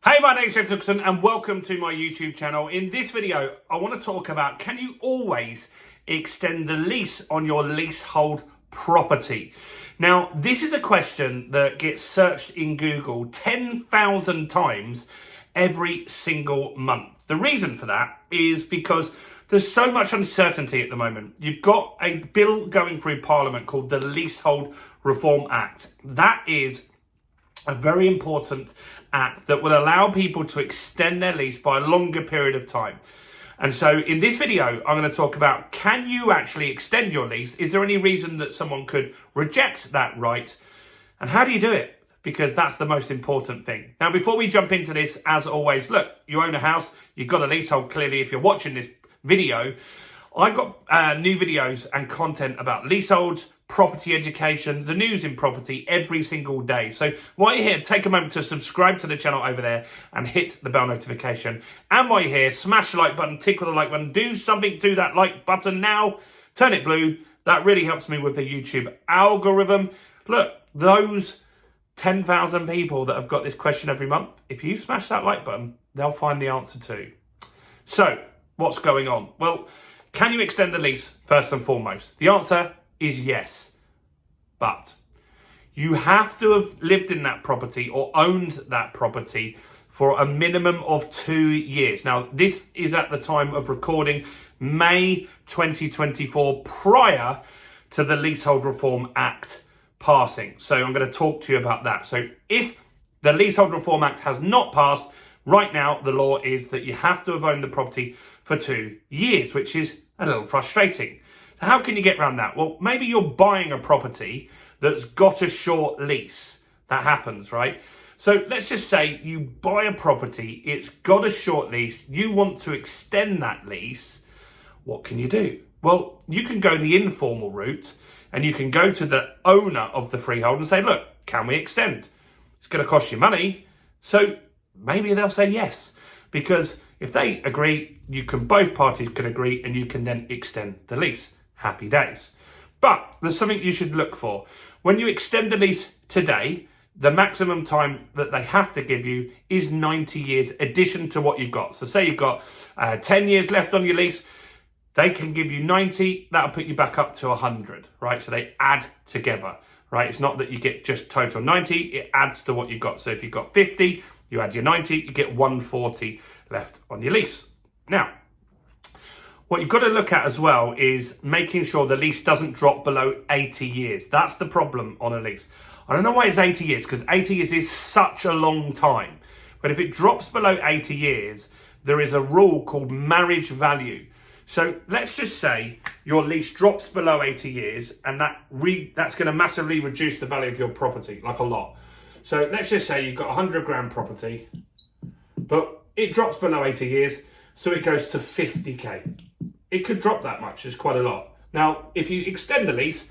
Hey, my name's James Nicholson and welcome to my YouTube channel. In this video, I want to talk about, can you always extend the lease on your leasehold property? Now, this is a question that gets searched in Google 10,000 times every single month. The reason for that is because there's so much uncertainty at the moment. You've got a bill going through Parliament called the Leasehold Reform Act. That is a very important act that will allow people to extend their lease by a longer period of time. And so in this video, I'm going to talk about, can you actually extend your lease? Is there any reason that someone could reject that right? And how do you do it? Because that's the most important thing. Now, before we jump into this, as always, look, you own a house, you've got a leasehold clearly if you're watching this video. I've got new videos and content about leaseholds, property education, the news in property every single day. So while you're here, take a moment to subscribe to the channel over there and hit the bell notification. And while you're here, smash the like button, tickle the like button, do something to that like button now, turn it blue. That really helps me with the YouTube algorithm. Look, those 10,000 people that have got this question every month, if you smash that like button, they'll find the answer too. So what's going on? Well, can you extend the lease first and foremost? The answer is yes, but you have to have lived in that property or owned that property for a minimum of 2 years. Now, this is at the time of recording, May 2024, prior to the Leasehold Reform Act passing. So I'm going to talk to you about that. So if the Leasehold Reform Act has not passed, right now the law is that you have to have owned the property for 2 years, which is a little frustrating. So how can you get around that? Well, maybe you're buying a property that's got a short lease. That happens, right? So let's just say you buy a property, it's got a short lease, you want to extend that lease. What can you do? Well, you can go the informal route and you can go to the owner of the freehold and say, look, can we extend? It's going to cost you money. So maybe they'll say yes, because if they agree, both parties can agree and you can then extend the lease. Happy days. But there's something you should look for. When you extend the lease today, the maximum time that they have to give you is 90 years addition to what you've got. So say you've got 10 years left on your lease, they can give you 90, that'll put you back up to 100, right? So they add together, right? It's not that you get just total 90, it adds to what you've got. So if you've got 50, you add your 90, you get 140 left on your lease. Now, what you've got to look at as well is making sure the lease doesn't drop below 80 years. That's the problem on a lease. I don't know why it's 80 years, because 80 years is such a long time. But if it drops below 80 years, there is a rule called marriage value. So let's just say your lease drops below 80 years, and that's going to massively reduce the value of your property, like a lot. So let's just say you've got 100 grand property, but it drops below 80 years, so it goes to 50k. It could drop that much, it's quite a lot. Now, if you extend the lease,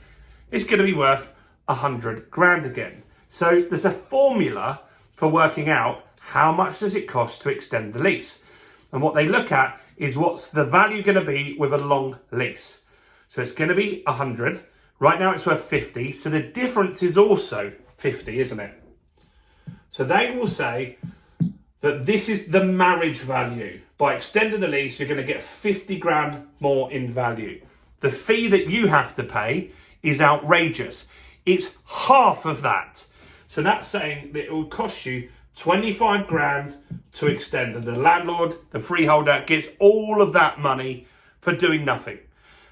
it's going to be worth 100 grand again. So there's a formula for working out how much does it cost to extend the lease. And what they look at is what's the value going to be with a long lease. So it's going to be 100. Right now it's worth 50. So the difference is also 50, isn't it? So they will say that this is the marriage value. By extending the lease, you're going to get 50 grand more in value. The fee that you have to pay is outrageous. It's half of that. So that's saying that it will cost you 25 grand to extend. And the landlord, the freeholder, gets all of that money for doing nothing,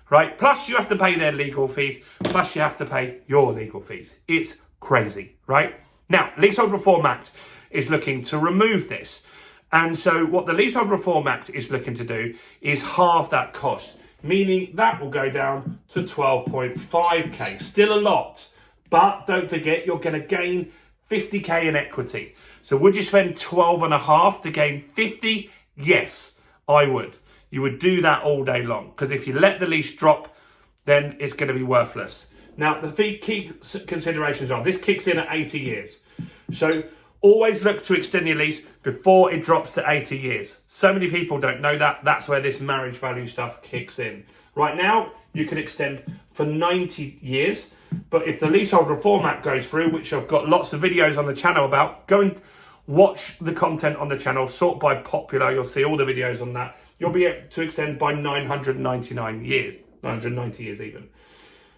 right? Plus you have to pay their legal fees, plus you have to pay your legal fees. It's crazy, right? Now, Leasehold Reform Act is looking to remove this. And so what the Leasehold Reform Act is looking to do is halve that cost, meaning that will go down to 12.5k. Still a lot, but don't forget you're going to gain 50k in equity. So would you spend 12.5 to gain 50? Yes, I would. You would do that all day long, because if you let the lease drop, then it's going to be worthless. Now, the key considerations are, this kicks in at 80 years. So always look to extend your lease before it drops to 80 years. So many people don't know that. That's where this marriage value stuff kicks in. Right now, you can extend for 90 years. But if the Leasehold Reform Act goes through, which I've got lots of videos on the channel about, go and watch the content on the channel, sort by popular, you'll see all the videos on that. You'll be able to extend by 999 years, 990 years even.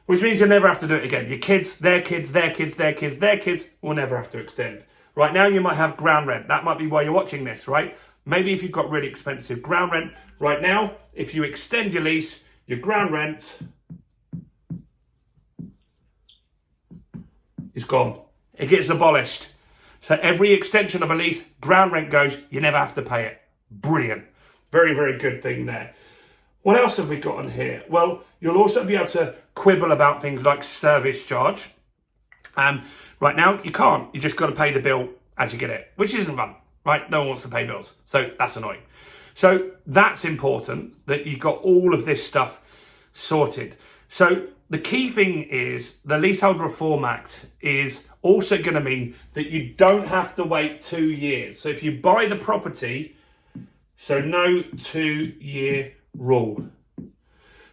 Which means you'll never have to do it again. Your kids, their kids, their kids, their kids, their kids will never have to extend. Right now you might have ground rent. That might be why you're watching this, right? Maybe if you've got really expensive ground rent. Right now, if you extend your lease, your ground rent is gone. It gets abolished. So every extension of a lease, ground rent goes, you never have to pay it. Brilliant. Very, very good thing there. What else have we got on here? Well, you'll also be able to quibble about things like service charge. Right now, you can't. You just got to pay the bill as you get it, which isn't fun, right? No one wants to pay bills. So that's annoying. So that's important that you've got all of this stuff sorted. So the key thing is the Leasehold Reform Act is also going to mean that you don't have to wait 2 years. So if you buy the property, so no 2-year rule.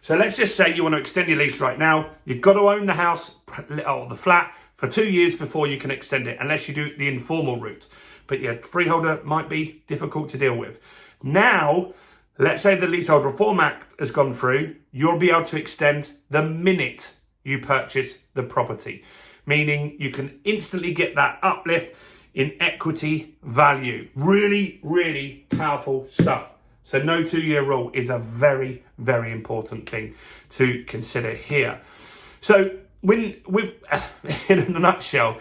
So let's just say you want to extend your lease right now. You've got to own the house or the flat for 2 years before you can extend it, unless you do the informal route. But your freeholder might be difficult to deal with. Now, let's say the Leasehold Reform Act has gone through, you'll be able to extend the minute you purchase the property, meaning you can instantly get that uplift in equity value. Really, really powerful stuff. So no 2-year rule is a very, very important thing to consider here. So in a nutshell,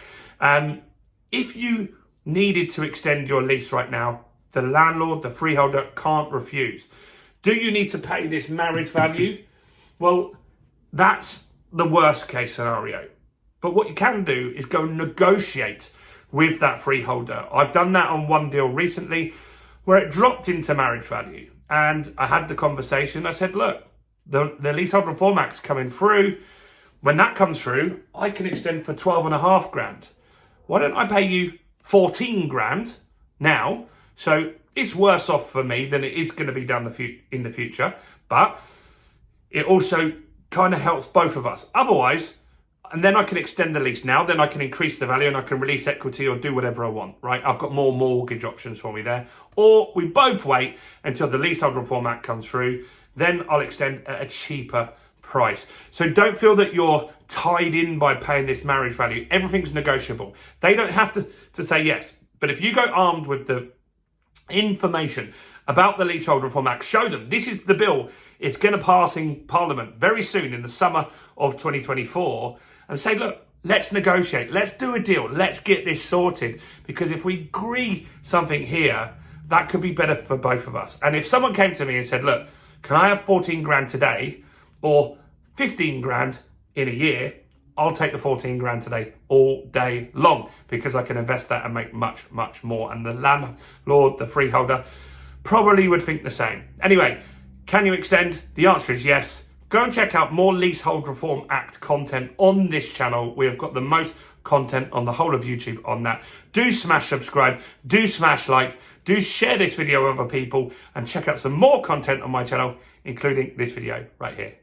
if you needed to extend your lease right now, the landlord, the freeholder can't refuse. Do you need to pay this marriage value? Well, that's the worst case scenario. But what you can do is go negotiate with that freeholder. I've done that on one deal recently where it dropped into marriage value. And I had the conversation. I said, look, the Leasehold Reform Act's coming through. When that comes through, I can extend for 12.5 grand. Why don't I pay you 14 grand now? So it's worse off for me than it is going to be done in the future. But it also kind of helps both of us. Otherwise, and then I can extend the lease now, then I can increase the value and I can release equity or do whatever I want, right? I've got more mortgage options for me there. Or we both wait until the Leasehold Reform Act comes through, then I'll extend at a cheaper price. So don't feel that you're tied in by paying this marriage value. Everything's negotiable. They don't have to say yes. But if you go armed with the information about the Leasehold Reform Act, show them this is the bill. It's going to pass in Parliament very soon in the summer of 2024. And say, look, let's negotiate. Let's do a deal. Let's get this sorted. Because if we agree something here, that could be better for both of us. And if someone came to me and said, look, can I have 14 grand today or 15 grand in a year? I'll take the 14 grand today all day long because I can invest that and make much, much more. And the landlord, the freeholder, probably would think the same. Anyway, can you extend? The answer is yes. Go and check out more Leasehold Reform Act content on this channel. We have got the most content on the whole of YouTube on that. Do smash subscribe, do smash like, do share this video with other people and check out some more content on my channel, including this video right here.